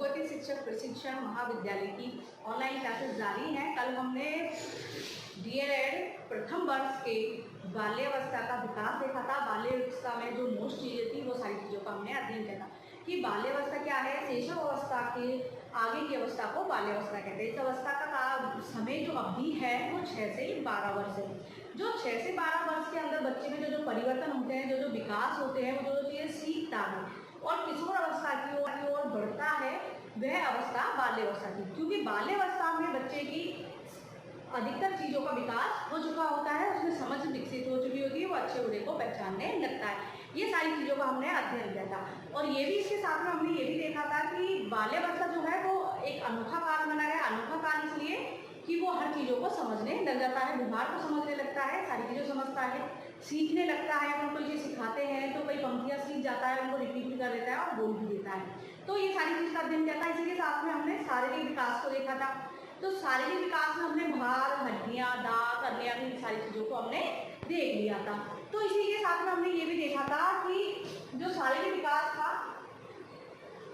युगवती शिक्षक प्रशिक्षण महाविद्यालय की ऑनलाइन क्लासेस जारी हैं। कल हमने डीएलएड प्रथम वर्ष के बाल्यावस्था का विकास देखा था। बाल्यावस्था में जो मोस्ट चीज़ें थी वो सारी चीज़ों का हमने अध्ययन किया था कि बाल्यावस्था क्या है। शैशव अवस्था के आगे की अवस्था को बाल्यावस्था कहते हैं। इस अवस्था का समय जो अवधि है वो 6 से 12 वर्ष है। जो 6 से 12 वर्ष के अंदर बच्चे में जो परिवर्तन होते हैं, जो विकास होते हैं, वो जो चीज़ें सीखता है और किशोर अवस्था की ओर बढ़ता है, वह अवस्था बाल्यावस्था की। क्योंकि बाल्यावस्था में बच्चे की अधिकतर चीज़ों का विकास हो चुका होता है, उसमें समझ विकसित हो चुकी होती है, वो अच्छे बुरे को पहचानने लगता है। ये सारी चीज़ों का हमने अध्ययन किया था। और ये भी इसके साथ में हमने ये भी देखा था कि बाल्यावस्था जो है वो एक अनोखा काल बना है। अनोखा काल इसलिए कि वो हर चीज़ों को समझने लग जाता है, व्यवहार को समझने लगता है, सारी चीज़ें समझता है, सीखने लगता है। उनको ये सिखाते हैं तो कई पंक्तियाँ सीख जाता है, उनको रिपीट भी कर देता है और बोल भी देता है। तो ये सारी चीज़ का अध्ययन किया था। इसी के साथ में हमने शारीरिक विकास को देखा था। तो शारीरिक विकास में हमने भार, हड्डियाँ, दांत, अन्य इन सारी चीज़ों को हमने देख लिया था। तो इसी के साथ में हमने ये भी देखा था कि जो शारीरिक विकास था,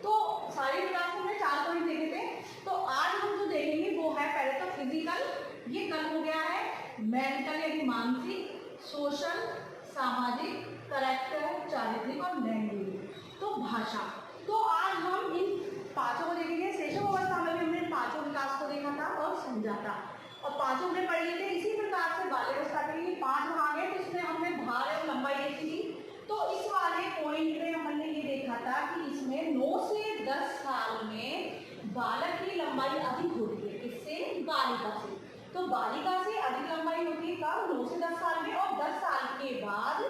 तो शारीरिक विकास में हमने 4 पॉइंट देखे थे। तो आज हम जो देखेंगे वो है पहले तो फिजिकल, ये कल हो गया है। मेंटल यानी मानसिक, सोशल, सामाजिक, कैरेक्टर, चारित्रिक और लैंग्वेज, तो भाषा। तो आज हम इन 5 को देखेंगे। शैशव अवस्था में भी हमने 5 विकास को देखा था और समझा था और 5 हमने पढ़ लिए थे। इसी प्रकार से बाल्यावस्था के लिए 5 भाग है, तो इसमें हमने भार और लंबाई देखी थी। तो इस वाले पॉइंट में हमने ये देखा था कि इसमें 9 से 10 साल में बालक की लंबाई अधिक होती है। किससे? बालिका से। तो बालिका से अधिक लंबाई होती है कब? 9 से 10 साल में। और 10 साल के बाद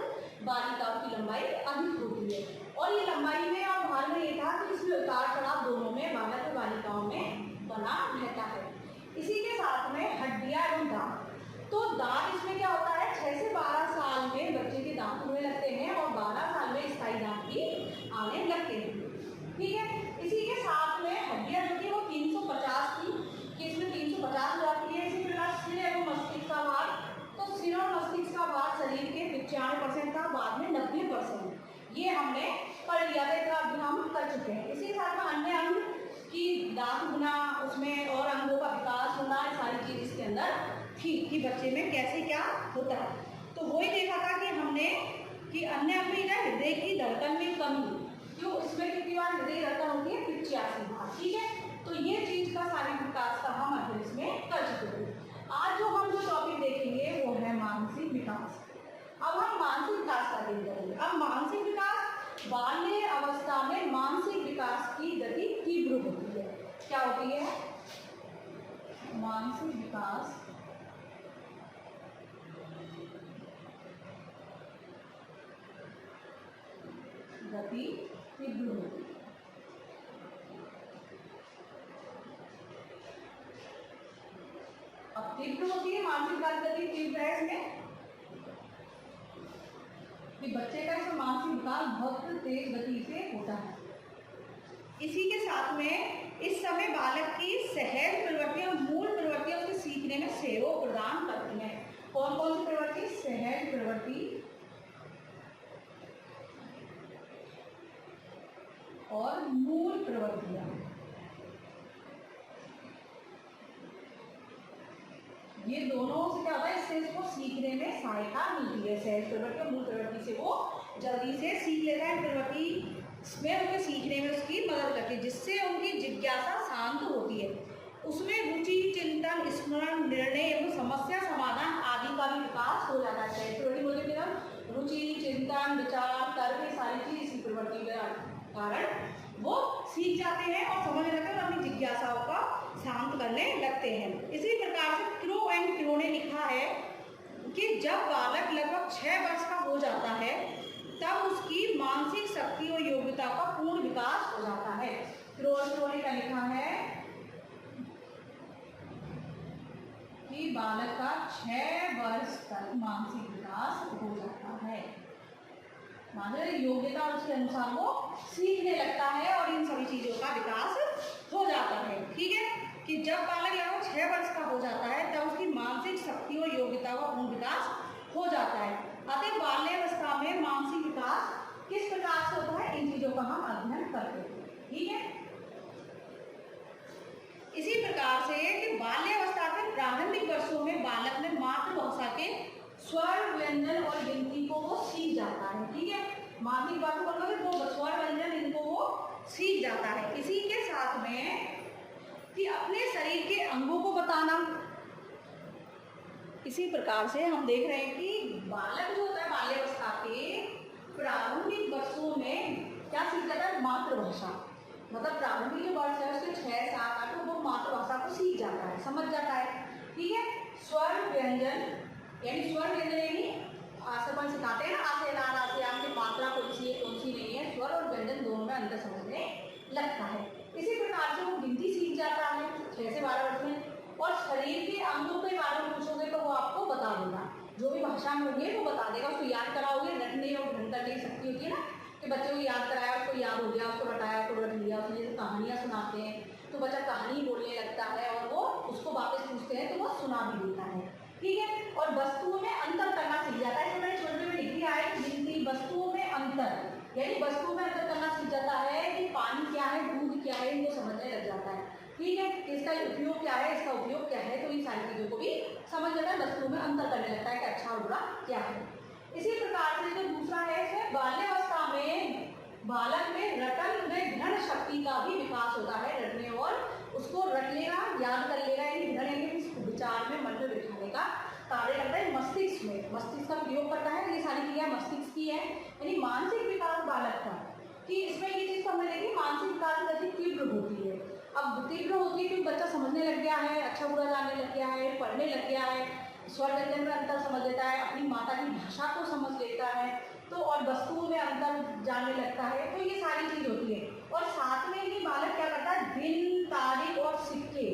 बालिकाओं की लंबाई अधिक होती है। और ये लंबाई में और भार में ये था कि इसमें उतार चढ़ाव दोनों में, बालक और बालिकाओं में बना रहता है। इसी के साथ में हड्डियां एवं दांत। तो दांत इसमें क्या होता है? 6 से 12 साल में बच्चे के दांत होने लगते हैं और 12 साल में स्थायी दांत भी आने लगते हैं। ठीक है। इसी के साथ में हड्डियां जो थी वो 350 थी कि इसमें 350 हो जाती है। इसी प्रकार सिर एवं मस्तिष्क का भाग, तो सिर और मस्तिष्क का भाग शरीर के 95% का, बाद में 90%। ये हमने पढ़ लिया था, इतना अभी हम कर चुके हैं। इसी के साथ में अन्य अंग की दांत होना, उसमें और अंगों का विकास होना, सारी चीज इसके अंदर थी कि बच्चे में कैसे क्या होता है। तो वही देखा था कि हमने कि अन्य अंग में हृदय की धड़कन में कमी, क्यों? इसमें कितनी बार हृदय धड़कन होती है? 85 बार। ठीक है। तो ये चीज का शारीरिक विकास का हम अध्ययन इसमें कर चुके हैं। आज जो हम जो टॉपिक देखेंगे वो है मानसिक विकास। अब हम मानसिक विकास का अध्ययन करेंगे। अब मानसिक विकास, बाल्य अवस्था में मानसिक विकास की गति तीव्र होती है। क्या होती है? मानसिक विकास गति तीव्र होती है। अब तीव्र होती है, मानसिक विकास गति तीव्र है इसमें कि बच्चे का इसमें मानसिक विकास बहुत तेज गति से होता है। इसी के साथ में इस समय बालक की सहज प्रवृत्तियां, मूल प्रवृत्तियां उसके सीखने में सहयोग प्रदान करती हैं। कौन कौन सी प्रवृत्ति? सहज प्रवृत्ति और मूल प्रवृत्तियां। ये दोनों से क्या होता है? इससे इसको सीखने में सहायता मिलती है। सहज प्रवृत्ति और मूल प्रवृत्ति से वो जल्दी से सीख लेता है। प्रवृत्ति में उन्हें सीखने में उसकी मदद करती है, जिससे उनकी जिज्ञासा शांत होती है। उसमें रुचि, चिंतन, स्मरण, निर्णय एवं समस्या समाधान आदि का भी विकास हो जाता है। प्रवृत्ति बोलने के बाद रुचि, चिंतन, विचार, तर्क, सारी चीज इसी प्रवृत्ति के कारण वो सीख जाते हैं और समझने लगते हैं और अपनी जिज्ञासाओं का शांत करने लगते हैं। इसी प्रकार से क्रो एंड क्रो ने लिखा है कि जब बालक लगभग 6 वर्ष का हो जाता है तब उसकी मानसिक शक्ति और योग्यता का पूर्ण विकास हो जाता है। क्रो और क्रो ने क्या लिखा है कि बालक का 6 वर्ष तक मानसिक विकास हो जाता है। मानसिक योग्यता और उसके अनुसार वो सीखने लगता है और इन सभी चीजों का विकास हो जाता है। ठीक है। कि जब बालक लगभग 6 वर्ष का हो जाता है तब उसकी मानसिक शक्ति और योग्यता का पूर्ण विकास हो जाता है। अतः बाल्यावस्था में मानसिक विकास किस प्रकार से होता है, इन चीजों का हम अध्ययन करते हैं। ठीक है। बाल्यावस्था के प्रारंभिक वर्षों में बालक में मातृभाषा के स्वर व्यंजन और गिनती को वो सीख जाता है। ठीक है, मातृ भाषा को वो स्वर व्यंजन इनको वो सीख जाता है। इसी के साथ में कि अपने शरीर के अंगों को बताना। इसी प्रकार से हम देख रहे हैं कि बालक जो होता है बाल्यावस्था के प्रारंभिक वर्षों में क्या सीख जाता है, मातृभाषा। मतलब प्रारंभिक जो वर्ष है उसके 6, 7, 8 वो मातृभाषा को सीख जाता है, समझ जाता है। ठीक है, स्वर व्यंजन यानी स्वर व्यंजन यानी अपन सिखाते हैं ना, आसे लाल आसे आम की मात्रा कौन सी है कौन सी नहीं है, स्वर और व्यंजन दोनों में अंतर समझने लगता है। इसी प्रकार से वो गिनती सीख जाता है 6 से 12 वर्ष में। और शरीर के अंगों के बारे में पूछोगे तो वो आपको बता देगा, जो भी भाषा में होगी वो बता देगा। उसको याद कराओगे, रटने और ढंग करने की शक्ति होती है ना, कि बच्चे को याद कराया, उसको याद हो गया, उसको रटाया, उसको रट लिया। उसमें जैसे कहानियाँ सुनाते हैं तो बच्चा कहानी बोलने लगता है और वो उसको वापस पूछते हैं तो वो सुना भी देता है। ठीक है, और वस्तुओं में अंतर करना सीख जाता है। तो मैंने छोटे में लिख दिया है गिनती वस्तुओं में अंतर, यानी वस्तुओं में अंतर करना सीख जाता है कि पानी क्या है, दूध क्या है, इनको समझने लग जाता है। ठीक है, इसका उपयोग क्या है, इसका उपयोग क्या है, तो इन सारी चीज़ों को भी समझ जाता है, वस्तुओं में अंतर करने लगता है कि अच्छा और बुरा क्या है। इसी प्रकार से जो दूसरा है बाल्यावस्था में बालक में रटन में घ्राण शक्ति का भी विकास होता है। रटने और उसको रट लेगा, याद कर लेगा, यानी घ्राण यानी विचार में मन में बिठाने का कार्य करता है मस्तिष्क में। मस्तिष्क का प्रयोग करता है, ये सारी क्रिया मस्तिष्क की है। यानी मानसिक विकास बालक का, कि इसमें ये चीज़ समझ लेगी मानसिक विकास गति तीव्र होती है। अब तीव्र होती है क्योंकि बच्चा समझने लग गया है, अच्छा बुरा जानने लग गया है, पढ़ने लग गया है, स्वर व्यंजन में अंतर समझ लेता है, अपनी माता की भाषा को समझ लेता है, तो और वस्तुओं में अंतर जानने लगता है। तो ये सारी चीज़ होती है। और साथ में ही बालक क्या करता है, दिन, तारीख और सिक्के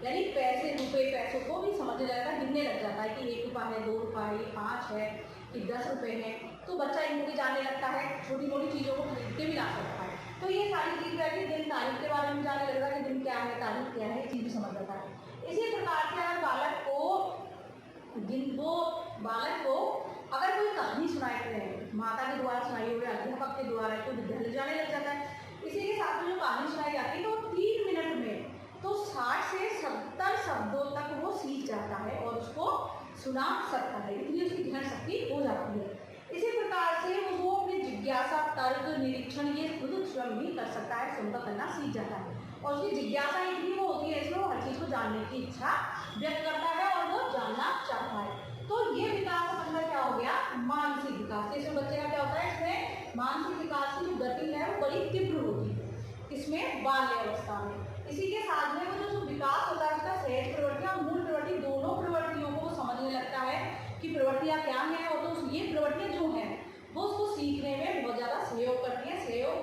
यानी पैसे, रुपए, पैसों को भी समझने लगता है, गिनने लग जाता है कि 1 रुपया है, 2 रुपया है, 5 है, कि 10 रुपये है। तो बच्चा इनको भी जानने लगता है, छोटी मोटी चीज़ों को खरीद के भी ला सकता है। तो ये सारी चीज़ है, दिन तारीख के बारे में जानने लगता है कि दिन क्या है, तारीख क्या है, चीज़ भी समझ जाता है। इसी प्रकार से अगर बालक को अगर कोई कहानी सुनाई रहे, माता के द्वारा सुनाई हुई, अध्यापक के द्वारा, तो विद्यालय जाने लग जाता है। इसी के साथ में जो कहानी सुनाई जाती है तो 3 मिनट में तो 60 से 70 शब्दों तक वो सीख जाता है और उसको सुना सकता है, इतनी उसकी ग्रहण शक्ति हो जाती है। इसी प्रकार से वो अपनी जिज्ञासा, तर्क, निरीक्षण ये खुद स्वयं भी कर सकता है, सुनकर करना सीख जाता है। और उसकी जिज्ञासा इतनी वो होती है इसमें वो हर चीज़ को जानने की इच्छा व्यक्त करता है और वो जानना चाहता है। तो ये विकास अपना क्या हो गया, मानसिक विकास। इसमें बच्चे का क्या होता है, इसमें मानसिक विकास की जो गति है वो बड़ी तीव्र होती है, इसमें बाल्यावस्था में। इसी के साथ में वो जो विकास होता है उसका सहज प्रवृत्ति और मूल प्रवृत्ति दोनों प्रवृत्तियों को वो समझने लगता है कि प्रवृत्तियाँ क्या हैं, और तो ये प्रवृत्तियाँ जो हैं वो उसको सीखने में बहुत ज़्यादा सहयोग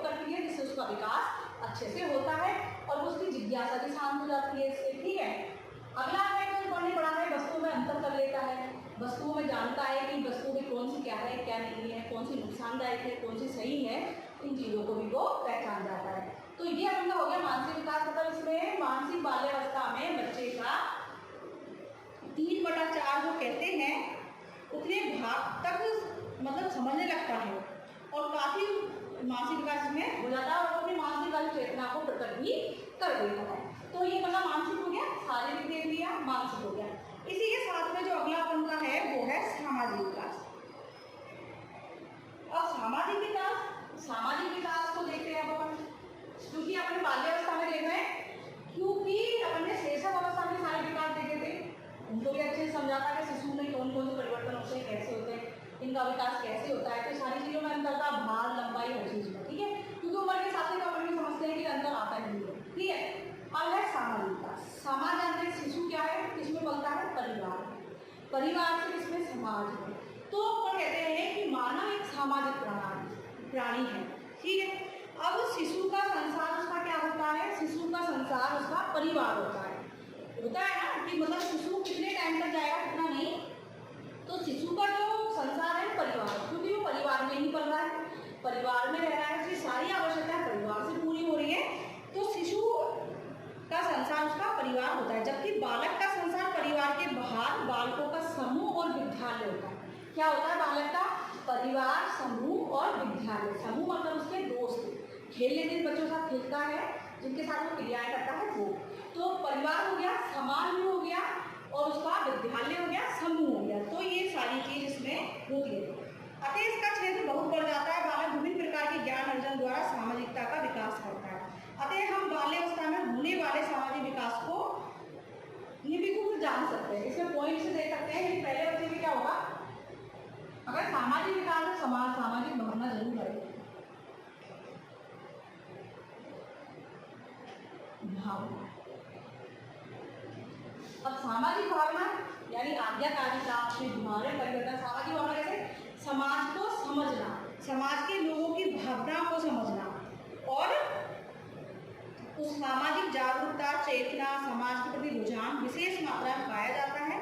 करती है, जिससे उसका विकास अच्छे से होता है और वो उसकी जिज्ञासा भी शांत हो जाती है इससे। ठीक है, अगला हमें जो पढ़ने पड़ा है, वस्तुओं में अंतर कर लेता है, वस्तुओं में जानता है कि वस्तुओं में कौन सी क्या है, क्या नहीं है, कौन सी नुकसानदायक है, कौन सी सही है, इन चीज़ों को भी वो पहचान जाता है। तो ये अपना हो गया मानसिक विकास। मतलब इसमें मानसिक बाल्यावस्था में बच्चे का 3/4 जो कहते हैं उतने भाग तक मतलब समझने लगता है और काफ़ी मानसिक विकास में हो जाता है और अपनी मानसिक चेतना को प्रकट भी कर देता है। तो ये मतलब मानसिक हो गया, शारीरिक देख लिया, मानसिक हो गया। इसी के साथ में जो अगला पंक्ति है वो है सामाजिक विकास। अब सामाजिक विकास को देखते हैं अपन, क्योंकि अपने बाल्यावस्था में देख रहे हैं, क्योंकि अपने शैशव अवस्था में सारे विकास देखे थे, उनको भी अच्छे से समझाता है शिशु में कौन कौन से परिवर्तन होते हैं, कैसे होते हैं, इनका विकास कैसे होता है। तो सारी चीज़ों में अंतर था, भार, लंबाई, हर चीज़ में। ठीक है, क्योंकि उम्र के साथ ही अपन भी समझते हैं कि अंतर आता नहीं है। ठीक है, अब है सामाजिक विकास। समाज अंतर शिशु क्या है, किसमें पलता है, परिवार से इसमें समाज है। तो अपन कहते हैं कि मानव एक सामाजिक प्राणी है। ठीक है, अब शिशु का संसार उसका क्या होता है, शिशु का संसार उसका परिवार होता है ना, कि मतलब शिशु कितने टाइम तक जाएगा, कितना नहीं। तो शिशु का जो संसार है परिवार, क्योंकि वो परिवार में ही पल रहा है, परिवार में रह रहा है, उसकी सारी आवश्यकताएं परिवार से पूरी हो रही है। तो शिशु का संसार उसका परिवार होता है, जबकि बालक का संसार परिवार के बाहर बालकों का समूह और विद्यालय होता है। क्या होता है बालक का, परिवार, समूह और विद्यालय। समूह मतलब उसके दोस्त, खेलने दिन बच्चों के साथ खेलता है, जिनके साथ वो क्रियाएं करता है वो। तो परिवार हो गया, समाज भी हो फिर से देख सकते हैं कि पहले बच्चे में क्या होगा, अगर सामाजिक विकास है सामाजिक भावना जरूर आएगी। भावना, अब सामाजिक भावना यानी आज्ञाकारिता, व्यवहारिक परिवर्तन। सामाजिक भावना कैसे, समाज को समझना, समाज के लोगों की भावनाओं को समझना और उस सामाजिक जागरूकता, चेतना, समाज के प्रति रुझान विशेष मात्रा में पाया जाता है।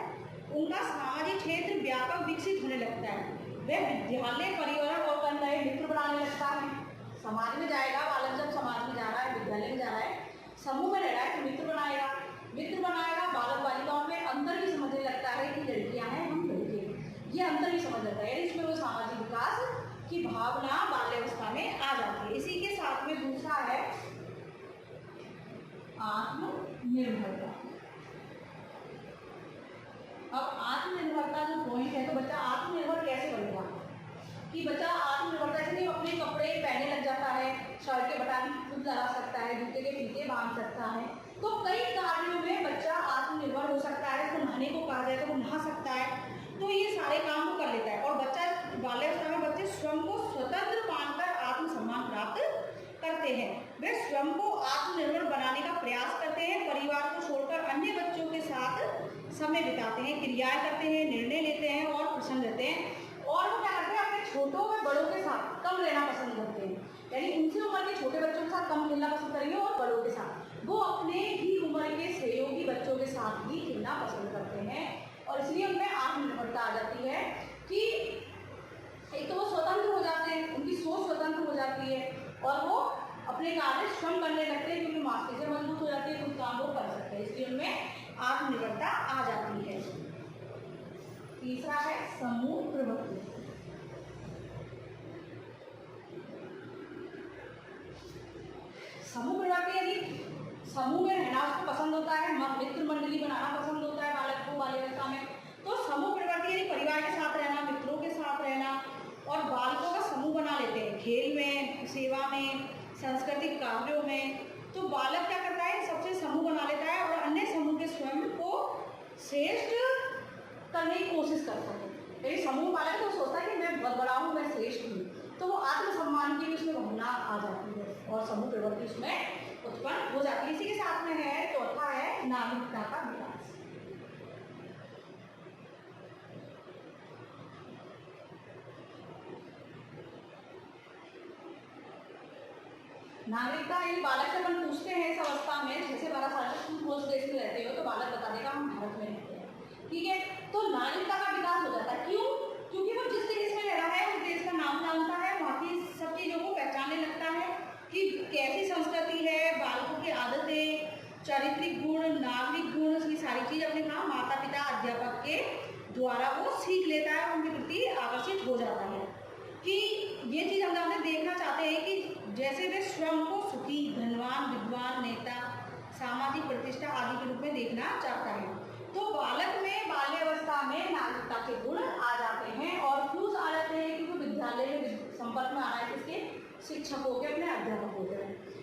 उनका सामाजिक क्षेत्र व्यापक विकसित होने लगता है। वह विद्यालय, परिवार और नए मित्र बनाने लगता है। समाज में जाएगा बालक, जब समाज में जा रहा है, विद्यालय में जा रहा है, समूह में रह रहा है तो मित्र बनाएगा, बालक बालिकाओं में अंतर भी समझने लगता है कि लड़कियां हैं, हम लड़के हैं, ये अंतर भी समझ लगता है। इसमें वो सामाजिक विकास की भावना बाल्यावस्था में आ जाती है। इसी के साथ में दूसरा है आत्मनिर्भरता। अब आत्मनिर्भरता जो पॉइंट है, तो बच्चा आत्मनिर्भर कैसे बनेगा, कि बच्चा आत्मनिर्भरता से नहीं अपने कपड़े पहनने लग जाता है, शर्ट के बटन खुद लगा सकता है, जूते के फीते बांध सकता है, तो कई कार्यों में बच्चा आत्मनिर्भर हो सकता है। तो नहाने को कहा जाए तो वो नहा सकता है, तो ये सारे काम वो कर लेता है। और बच्चा बाल्यावस्था में बच्चे स्वयं को स्वतंत्र मानकर आत्मसम्मान प्राप्त करते हैं। वे स्वयं को आत्मनिर्भर बनाने का प्रयास करते हैं, परिवार को छोड़कर अन्य बच्चों के साथ समय बिताते हैं, क्रियाएं करते हैं, निर्णय लेते हैं और प्रसन्न रहते हैं। और वो क्या करते हैं, अपने छोटों व बड़ों के साथ कम रहना पसंद करते हैं, यानी उनसे उम्र के छोटे बच्चों के साथ कम खेलना पसंद करेंगे और बड़ों के साथ वो अपने ही उम्र के सहयोगी बच्चों के साथ ही खेलना पसंद करते हैं। और इसलिए उनमें आत्मनिर्भरता आ जाती है कि एक तो वो स्वतंत्र हो जाते हैं, उनकी सोच स्वतंत्र हो जाती है और वो अपने कार्य स्वयं करने लगते हैं, क्योंकि मांसपेशियां मजबूत हो जाती है, कुछ काम वो कर सकते हैं, इसलिए उनमें आत्मनिर्भरता आ जाती है। तीसरा है समूह प्रवृत्ति। समूह प्रवृत्ति यानी समूह में रहना उसको पसंद होता है, मित्र मंडली बनाना पसंद होता है बालक को बाल्यावस्था में। तो समूह प्रवृत्ति यानी परिवार के साथ रहना, मित्रों के साथ रहना, और बालकों का समूह बना लेते हैं खेल में, सेवा में, सांस्कृतिक कार्यों में। तो बालक क्या करता है, सबसे समूह बना लेता है और अन्य समूह के स्वयं को श्रेष्ठ करने की कोशिश करता है। यदि समूह बालक तो सोचता है कि मैं बहुत बड़ा हूँ, मैं श्रेष्ठ हूँ, तो वो आत्मसम्मान की भी उसमें भावना आ जाती है और समूह प्रवृत्ति उसमें उत्पन्न हो जाती है। इसी के साथ में है चौथा है नागरिकता का विकास। नागरिकता यानी बालक से अपन पूछते हैं इस अवस्था में, जैसे 12 साल तक तुम कोस देश में रहते हो तो बालक बता देगा हम भारत में रहते हैं, ठीक है। तो नागरिकता का विकास हो जाता है, क्यों, क्योंकि वो जिस देश में रह रहा है उस देश का नाम जानता है, वहाँ की सब चीज़ों को पहचानने लगता है कि कैसी संस्कृति है, बालकों की आदतें, चारित्रिक गुण, नागरिक गुण, ये सारी चीज़ अपने कहा माता पिता अध्यापक के द्वारा वो सीख लेता है, उनके प्रति आकर्षित हो जाता है। कि ये चीज़ हम लोग देखना चाहते हैं कि जैसे वे स्वयं को सुखी, धनवान, विद्वान, नेता, सामाजिक प्रतिष्ठा आदि के रूप में देखना चाहता है। तो बालक में बाल्यावस्था में नागरिकता के गुण आ जाते हैं और क्यों आ जाते हैं, क्योंकि विद्यालय में संपर्क में आ रहा है किसके, शिक्षकों के, अपने अध्यापकों के।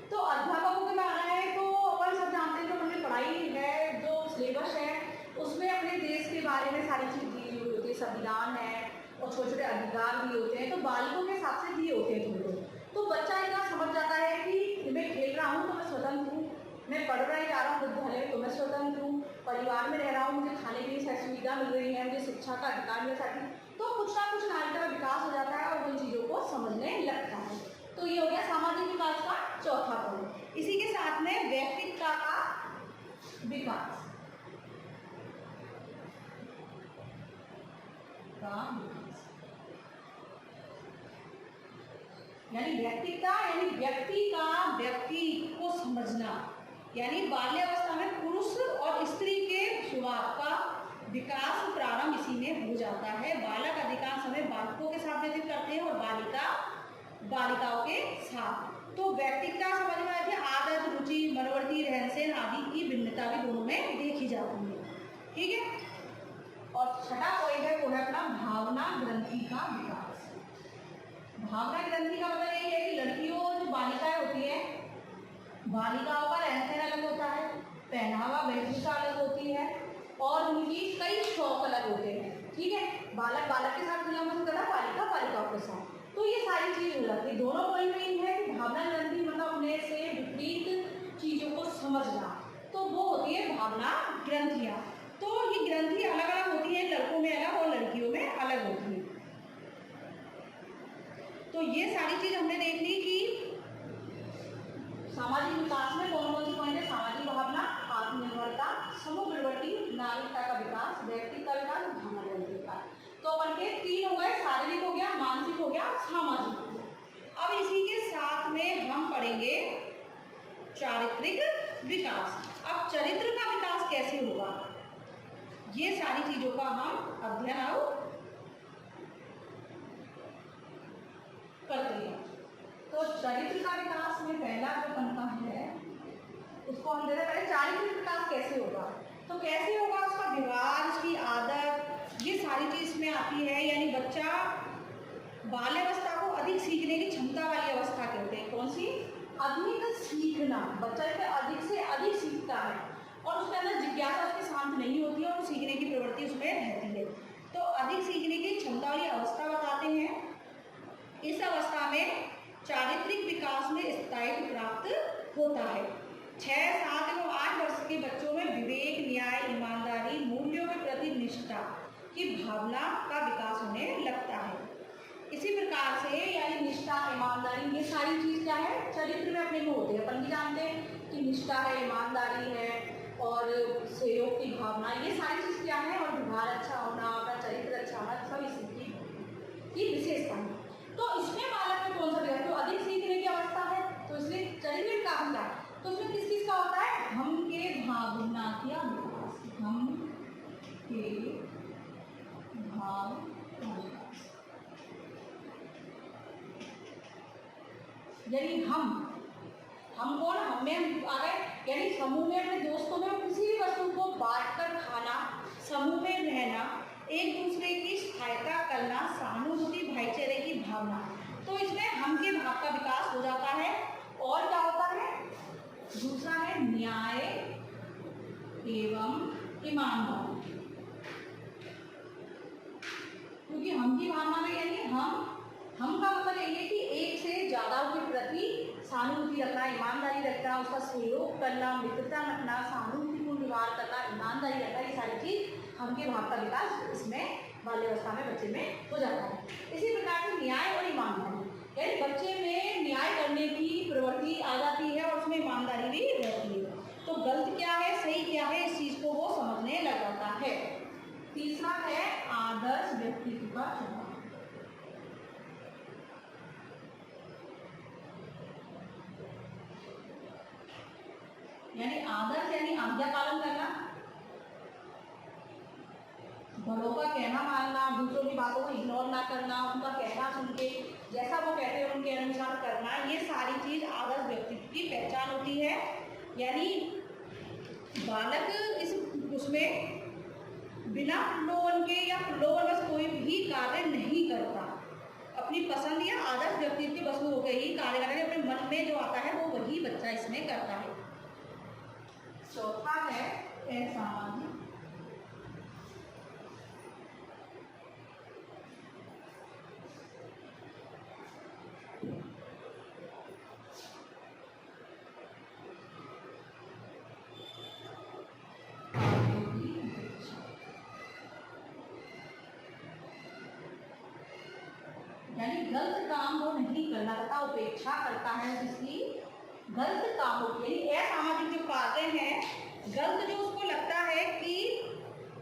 तो अध्यापकों के में आ रहा है तो अपन सब जानते हैं, जो अपनी पढ़ाई है, जो सिलेबस है, उसमें अपने देश के बारे में सारी चीज़ दी हुई होती है, संविधान है और छोटे छोटे अधिकार भी होते हैं, तो बालकों के हिसाब से दिए होते हैं थोड़े। तो बच्चा इतना समझ जाता है कि मैं खेल रहा हूँ तो मैं स्वतंत्र हूँ, मैं पढ़ रहा जा रहा हूँ विद्यालय तो मैं स्वतंत्र हूँ, परिवार में रह रहा हूँ, मुझे खाने के लिए सुविधा मिल रही है, मुझे शिक्षा का अधिकार मिल सकता है। तो कुछ ना कुछ नागरिकता का विकास हो जाता है और उन चीज़ों को समझने लगता है। तो ये हो गया सामाजिक विकास का चौथा पॉइंट। इसी के साथ में व्यक्तित्व का विकास यानी व्यक्तित्व यानी व्यक्ति को समझना, यानी बाल्यावस्था में पुरुष और स्त्री के स्वभाव का विकास प्रारंभ इसी में हो जाता है। बालक अधिकांश समय बालकों के साथ व्यतीत करते हैं और बालिका बालिकाओं के साथ। तो व्यक्तित्व समझ में आती है, आदत, रुचि, मनोवृत्ति, रहन सहन आदि की भिन्नता भी दोनों में देखी जाती है, ठीक है। और छठा पॉइंट है वो है अपना भावना ग्रंथि का विकास। भावना ग्रंथि का मतलब यही है कि लड़कियों जो बालिकाएं होती है, बालिकाओं का रहन सहन अलग होता है, पहनावा वेशभूषा अलग होती है और उनकी कई शौक अलग होते हैं, ठीक है। बालक बालक के साथ खेलना पसंद करता है, बालिका बालिकाओं के साथ। तो ये सारी चीज़ हो जाती है। दोनों पॉइंट में है कि भावना ग्रंथि मतलब अपने से विपरीत चीज़ों को समझना, तो वो होती है भावना ग्रंथियाँ। तो ये ग्रंथि अलग अलग होती है, लड़कों में अलग और लड़कियों में अलग होती है। तो ये सारी चीज़ हमने देख ली कि सामाजिक विकास में कौन कौन सी पॉइंट है। सामाजिक भावना, आत्मनिर्भरता, समूह प्रवृत्ति, नागरिकता का विकास, व्यक्ति का विकास, भावना ग्रंथि विकास। तो अपन के 3 हो गए, शारीरिक हो गया, मानसिक हो गया, सामाजिक हो गया। अब इसी के साथ में हम पढ़ेंगे चारित्रिक विकास। अब चरित्र का विकास कैसे होगा, ये सारी चीजों का हम अध्ययन अब करते हैं। तो चरित्र का विकास में पहला जो बनता है उसको हम देते हैं पहले चारित्रिक विकास कैसे होगा। तो कैसे होगा, उसका व्यवहार, उसकी आदत, ये सारी चीज इसमें आती है। यानी बच्चा बाल्यावस्था को अधिक सीखने की क्षमता वाली अवस्था कहते हैं। कौन सी? अधिक सीखना। बच्चा इसमें अधिक से अधिक सीखता है और उसके अंदर जिज्ञासा उसके शांत नहीं होती है और सीखने की प्रवृत्ति उसमें रहती है। तो अधिक सीखने की क्षमता वाली अवस्था बताते हैं। इस अवस्था में चारित्रिक विकास में स्थायित्व प्राप्त होता है। 6, 7 एवं 8 वर्ष के बच्चों में विवेक, न्याय, ईमानदारी, मूल्यों के प्रति निष्ठा की भावना का विकास होने लगता है। इसी प्रकार से यानी निष्ठा, ईमानदारी, ये सारी चीज़ क्या है, चरित्र में अपने में होते हैं। अपन भी जानते हैं कि निष्ठा है, ईमानदारी है और सहयोग की भावना, ये सारी चीज़ क्या है। और व्यवहार अच्छा होना, अपना चरित्र अच्छा होना, सब इसकी विशेषता है। तो इसमें बालक में कौन सा विकास, तो अधिक सीखने की अवस्था है, तो इसलिए चरित्र विकास होता है। तो इसमें किस चीज़ का होता है, हम के भावना का विकास, हम के भाव का विकास। यानी हम कौन, हम में आ गए, यानी समूह में अपने दोस्तों में किसी भी वस्तु को बांटकर खाना, समूह में रहना, एक दूसरे की सहायता करना, सहानुभूति, भाईचारे की भावना। तो इसमें हम के भाव का विकास हो जाता है। और क्या होता है, दूसरा है न्याय एवं ईमानदारी। क्योंकि हम की भावना में यानी हम का मतलब यही है कि एक से ज़्यादा के प्रति सहानुभूति रखना, ईमानदारी रखना, उसका सहयोग करना, मित्रता रखना, सहानुभूतिपूर्ण व्यवहार करना, ईमानदारी रखना, ये सारी चीज़ हम के भाव का विकास इसमें बाल्यावस्था में बच्चे में हो जाता है। इसी प्रकार से न्याय और ईमानदारी, यानी बच्चे में न्याय करने की प्रवृत्ति आ जाती है और उसमें ईमानदारी भी रहती है। तो गलत क्या है, सही क्या है, इस चीज़ को वो समझने लग जाता है। तीसरा है आदर्श व्यक्तित्व का चुनाव। यानी आदर्श यानी आज्ञा पालन करना, बड़ों का कहना मानना, दूसरों की बातों को इग्नोर ना करना, उनका कहना सुन के जैसा वो कहते हैं उनके अनुसार करना, ये सारी चीज़ आदर्श व्यक्तित्व की पहचान होती है। यानी बालक इस उसमें बिना प्रलोभन के या प्रलोभनवश कोई भी कार्य नहीं करता, अपनी पसंद या आदर्श व्यक्तित्व के बस में होकर ही कार्य करने, अपने मन में जो आता है वो वही बच्चा इसमें करता है। चौथा है असामाजिक। यानी गलत काम वो नहीं करना तथा उपेक्षा करता है जिसकी गलत काम होती है। यानी असामाजिक जो कार्य हैं, गलत जो उसको लगता है कि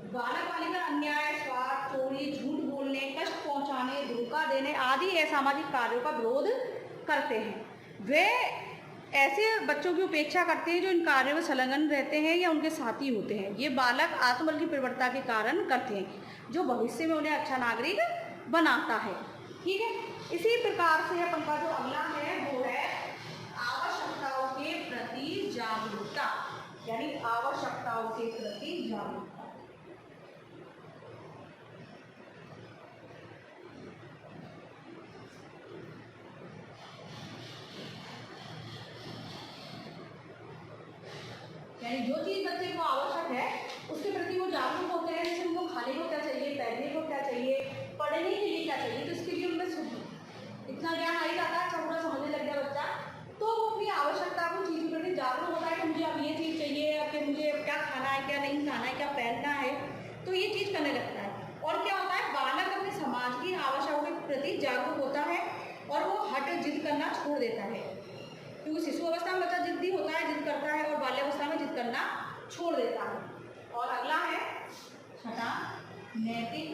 बालक बालिका अन्याय, स्वार्थ, चोरी, झूठ बोलने, कष्ट पहुंचाने, धोखा देने आदि असामाजिक कार्यों का विरोध करते हैं, वे ऐसे बच्चों की उपेक्षा करते हैं जो इन कार्यों में संलग्न रहते हैं या उनके साथी होते हैं। ये बालक आत्मबल की प्रवृत्ता के कारण करते हैं, जो भविष्य में उन्हें अच्छा नागरिक बनाता है। ठीक है, इसी प्रकार से अपन का जो अगला है वो है आवश्यकताओं के प्रति जागरूकता। यानी आवश्यकताओं के प्रति जागरूकता। यानी जो चीज़ बच्चे को आवश्यक है उसके प्रति वो जागरूक खाना है, क्या पहनना है, तो ये चीज़ करने लगता है। और क्या होता है, बालक अपने समाज की आवश्यकताओं के प्रति जागरूक होता है और वो हट जिद करना छोड़ देता है, क्योंकि शिशु अवस्था में बच्चा जिद्दी होता है, जिद करता है, और बाल्यावस्था में जिद करना छोड़ देता है। और अगला है छठा, नैतिक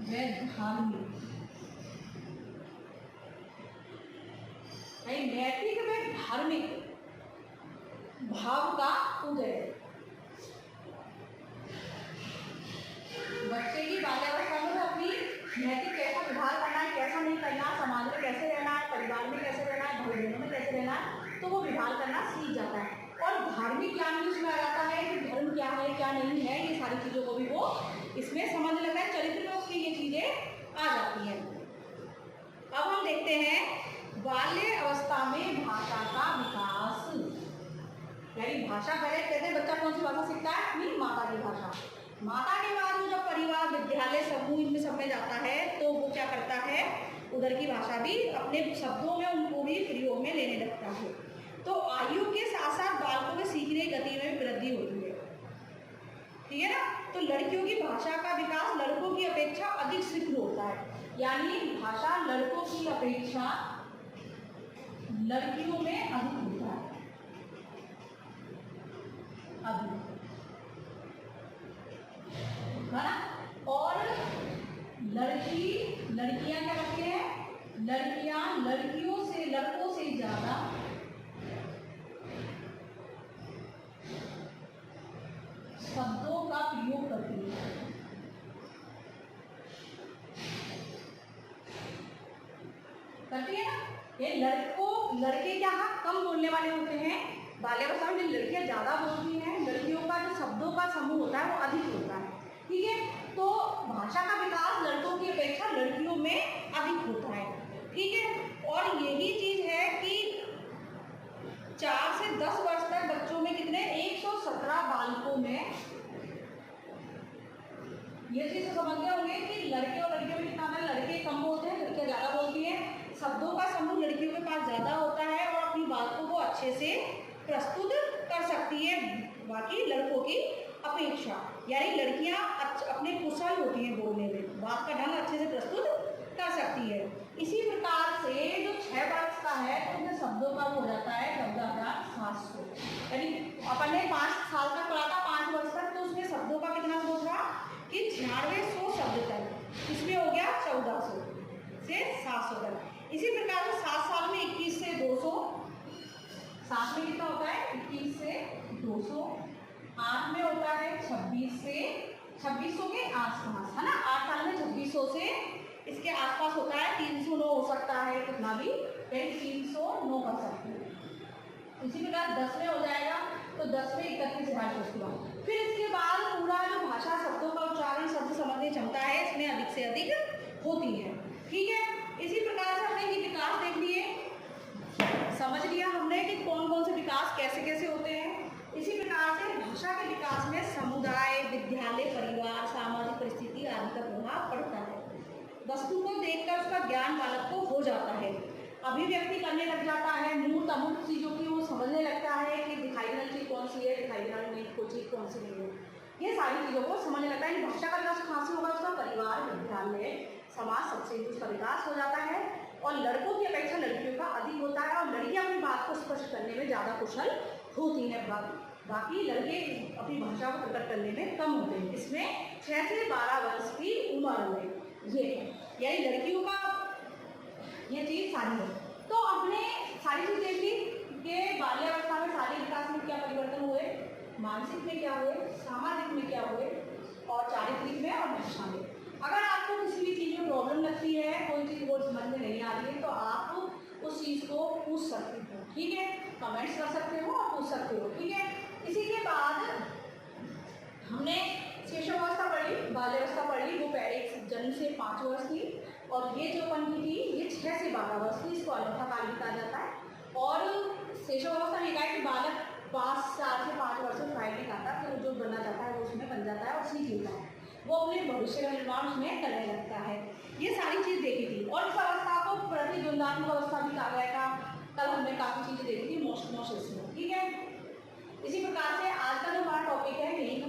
व धार्मिक। नैतिक व धार्मिक भाव का उदय। बच्चे की बाल्यावस्था में अपनी नैतिक कैसा व्यवहार करना है, कैसा नहीं करना, समाज में कैसे रहना है, परिवार में कैसे रहना है, भाई बहनों में कैसे रहना है, तो वो व्यवहार करना सीख जाता है। और धार्मिक ज्ञान भी उसमें आ जाता है कि धर्म क्या है क्या नहीं है, ये सारी चीज़ों को भी वो इसमें समझने लगता है, चरित्र में उसकी ये चीज़ें आ जाती हैं। अब हम देखते हैं बाल्य अवस्था में भाषा का विकास, यानी भाषा पहले कहते बच्चा कौन सी भाषा सीखता है, अपनी माता की भाषा। माता के बाद वो जब परिवार, विद्यालय, समूह इनमें सब में जाता है तो वो क्या करता है, उधर की भाषा भी अपने शब्दों में उनको भी प्रयोग में लेने लगता है। तो आयु के साथ साथ बालकों के सीखने की गति में वृद्धि होती है, ठीक है ना। तो लड़कियों की भाषा का विकास लड़कों की अपेक्षा अधिक शीघ्र होता है, यानी भाषा लड़कों की अपेक्षा लड़कियों में अधिक होता है, अधिक है ना। और लड़कियां क्या करती हैं, लड़कियां लड़कों से ज्यादा शब्दों का प्रयोग करती है, ना। ये लड़के क्या कम बोलने वाले होते हैं, बाल्यावस्था में लड़कियां ज्यादा बोलती हैं, लड़कियों का जो शब्दों का समूह होता है वो अधिक होता है, ठीक है। तो भाषा का विकास लड़कों की अपेक्षा लड़कियों में अधिक होता है, ठीक है। और यही चीज है कि 4 से 10 वर्ष तक बच्चों में कितने 117 बालकों में, ये चीज समझ गए होंगे कि लड़के और लड़कियों में कितना अंतर, लड़के कम बोलते हैं, लड़कियां ज्यादा बोलती हैं, शब्दों का समूह लड़कियों के पास ज्यादा होता है और अपनी बातों को अच्छे से प्रस्तुत कर सकती है बाकी लड़कों की अपेक्षा, यानी लड़कियां अपने कुशल होती हैं बोलने में, बात का ढंग अच्छे से प्रस्तुत कर सकती है। इसी प्रकार से जो 6 वर्ष का है तो उनके शब्दों का हो जाता है 14,700, यानी अपन ने 5 साल तक पढ़ा था, 5 वर्ष तक, तो उसमें शब्दों का कितना हो था कि 9600 शब्द तक, इसमें हो गया 1400 से 700 तक। इसी प्रकार से 7 साल में 21 से 200, 7 में कितना होता है 21 से 200, 8 में होता है 26 से 2600 के आसपास, है ना। 8 साल में 2600 से इसके आसपास होता है, 309 हो सकता है, कितना भी, यानी 309 कर सकते हैं। इसी प्रकार 10 में हो जाएगा तो 10 में 31,200। फिर इसके बाद पूरा जो भाषा शब्दों का उच्चारण, शब्द समझने क्षमता है इसमें अधिक से अधिक होती है, ठीक है। इसी प्रकार से हमने ये विकास देख लिए, समझ लिया हमने कि कौन कौन से विकास कैसे कैसे होते हैं। इसी प्रकार से भाषा के विकास में समुदाय, विद्यालय, परिवार, सामाजिक परिस्थिति आदि का प्रभाव पड़ता है। वस्तु को देखकर उसका ज्ञान बालक को हो जाता है, अभिव्यक्ति करने लग जाता है, मूर्त अमूर्त चीज़ों की वो समझने लगता है कि दिखाई देने वाली चीज़ कौन सी है, दिखाई देने वाली नहीं कोई चीज़ कौन सी नहीं है, ये सारी चीज़ों को समझने लगता है। भाषा का विकास कहाँ से होगा, उसका परिवार, विद्यालय, समाज, सबसे उसका विकास हो जाता है। और लड़कों की अपेक्षा लड़कियों का अधिक होता है, और लड़कियां अपनी बात को स्पष्ट करने में ज़्यादा कुशल होती हैं, बाकी लड़के अपनी भाषा को प्रकट करने में कम होते हैं। इसमें 6 से 12 वर्ष की उम्र में ये, यानी लड़कियों का ये चीज़ सारी है। तो आपने सारी चीज़ देख ली कि बाल्यावस्था में शारीरिक विकास में क्या परिवर्तन हुए, मानसिक में क्या हुए, सामाजिक में क्या हुए, और चारित्रिक में और भाषा में। अगर आपको किसी भी चीज़ में प्रॉब्लम लगती है, कोई चीज़ वो समझ में नहीं आ रही है, तो आप उस चीज़ को पूछ सकते हो, ठीक है, कमेंट्स कर सकते हो और पूछ सकते हो, ठीक है। इसी के बाद हमने शिशुअवस्था पढ़ी, बाल्यावस्था पढ़ी, वो पहले जन्म से 5 वर्ष की, और ये जो अपन की थी ये 6 से 12 वर्ष की, इसको अल्पा काल भी कहा जाता है। और शिशुअवस्था में कहा है कि बालक 4 से 5 वर्ष में पढ़ाई नहीं खाता, तो जो बनना चाहता है वो उसमें बन जाता है और सीख लेता है, वो अपने भविष्य का निर्माण उसमें करने लगता है। ये सारी चीज़ देखी थी। और इस अवस्था को प्रतिद्वंदात्मक अवस्था भी कहा गया था, कल हमने काफ़ी चीज़ें देखी थी मोस्ट इसमें, ठीक है। इसी प्रकार से आज का जो हमारा टॉपिक है यही